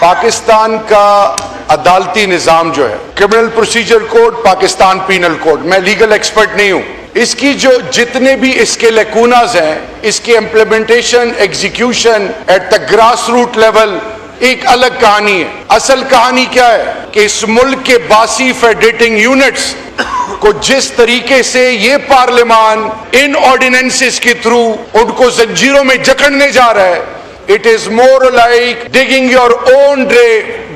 پاکستان کا عدالتی نظام جو ہے، criminal procedure code, Pakistan penal code, میں لیگل ایکسپرٹ نہیں ہوں، اس کی جو جتنے بھی اس کے لیکوناز ہیں، اس کی implementation, execution at the grass root level ایک الگ کہانی ہے۔ اصل کہانی کیا ہے کہ اس ملک کے باسی فیڈریٹنگ یونٹس کو جس طریقے سے یہ پارلیمان ان آرڈیننسز کے تھرو ان کو زنجیروں میں جکڑنے جا رہا ہے، it is more like digging your own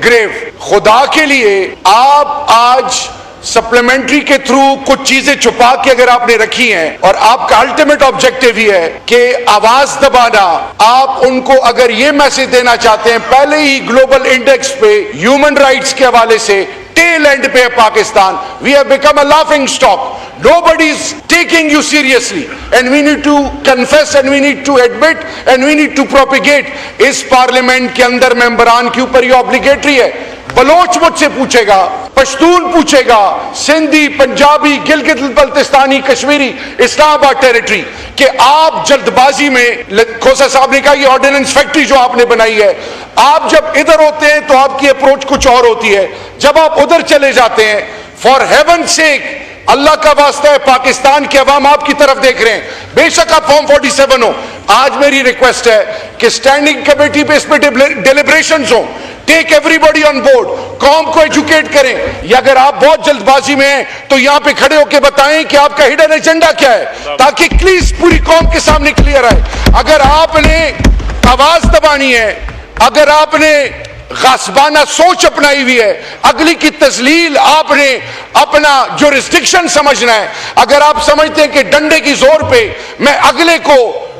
grave. خدا کے لیے آپ آج سپلیمنٹری کے تھرو کچھ چیزیں چھپا کے اگر آپ نے رکھی ہیں اور آپ کا الٹیمیٹ آبجیکٹیو ہی ہے کہ آواز دبانا، آپ ان کو اگر یہ میسج دینا چاہتے ہیں، پہلے ہی گلوبل انڈیکس پہ ہیومن رائٹس کے حوالے سے ٹیل اینڈ پہ ہے Pakistan, we have become a laughing stock, nobody is taking you seriously and we need to confess and we need to admit and we need to propagate۔ اس parliament کے اندر ممبران کے اوپر یہ obligatory ہے۔ بلوچ مجھ سے پوچھے گا، پشتون پوچھے گا، سندھی، پنجابی، گلگت بلتستانی، کشمیری، اسلام آباد ٹیریٹری، کہ آپ جلد بازی میں، کھوسا صاحب نے کہا یہ آرڈیننس فیکٹری جو آپ نے بنائی ہے، آپ جب ادھر ہوتے ہیں تو آپ کی اپروچ کچھ اور ہوتی ہے، جب آپ ادھر چلے جاتے ہیں، فار ہیون سیک، اللہ کا واسطہ ہے، پاکستان کے عوام آپ کی طرف دیکھ رہے ہیں، بے شک آپ فارم 47 ہو۔ آج میری ریکویسٹ ہے کہ اسٹینڈنگ کمیٹی پہ اس پہ ڈیلیبریشنز ہوں، take every body on board, قوم کو ایجوکیٹ کریں، یا اگر آپ بہت جلد بازی میں ہیں تو یہاں پہ کھڑے ہو کے بتائیں کہ آپ کا ہڈن ایجنڈا کیا ہے، تاکہ پلیز پوری قوم کے سامنے کلیئر آئے۔ اگر آپ نے آواز دبانی ہے، اگر آپ نے غاصبانہ سوچ اپنائی ہوئی ہے، اگلی کی تذلیل آپ نے اپنا جورسڈکشن سمجھنا ہے، اگر آپ سمجھتے ہیں کہ ڈنڈے کی زور پہ میں اگلے کو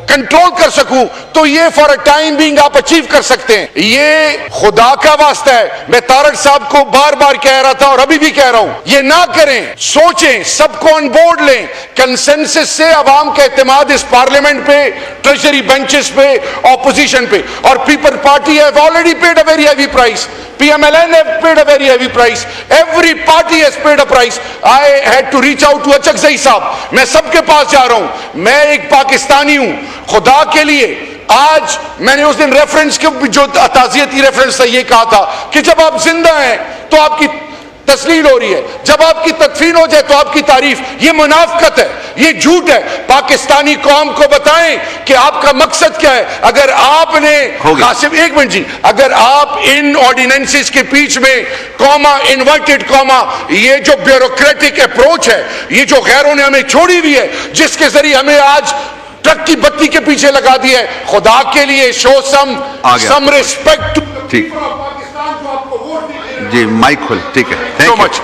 کنٹرول کر سکوں تو یہ فار اے ٹائم بینگ آپ اچیو کر سکتے ہیں۔ یہ خدا کا واسطہ ہے، میں طارق صاحب کو بار بار کہہ رہا تھا اور ابھی بھی کہہ رہا ہوں، یہ نہ کریں، سوچیں، سب کو آن بورڈ لیں، کنسنسس سے عوام کا اعتماد اس پارلیمنٹ پہ، ٹریجری بینچز پہ، اپوزیشن پہ، اور people party have already paid a very heavy price, PMLN have paid a very heavy price, every party has paid a price۔ I had to reach out to Achakzai صاحب، میں سب کے پاس جا رہا ہوں، میں ایک پاکستانی ہوں، خدا کے لیے آج میں نے اس دن ریفرنس کے جو تعزیتی ریفرنس تھا یہ کہا تھا کہ جب آپ زندہ ہیں تو آپ کی تسلیل ہو رہی ہے، جب آپ کی تدفین ہو جائے تو آپ کی تعریف، یہ منافقت ہے، یہ جھوٹ ہے۔ پاکستانی قوم کو بتائیں کہ آپ کا مقصد کیا ہے۔ اگر آپ نے قاسم، ایک منٹ جی، اگر آپ ان آرڈیننسز کے پیچھ میں کوما، انورٹڈ کوما، یہ جو بیوروکریٹک اپروچ ہے، یہ جو غیروں نے ہمیں چھوڑی ہوئی ہے، جس کے ذریعے ہمیں آج ٹرک کی بتی کے پیچھے لگا دیا ہے، خدا کے لیے شو سم ریسپیکٹ ٹو پاکستان جو آپ کو ووٹ دے۔ جی مائک کھول، ٹھیک ہے، سو مچ۔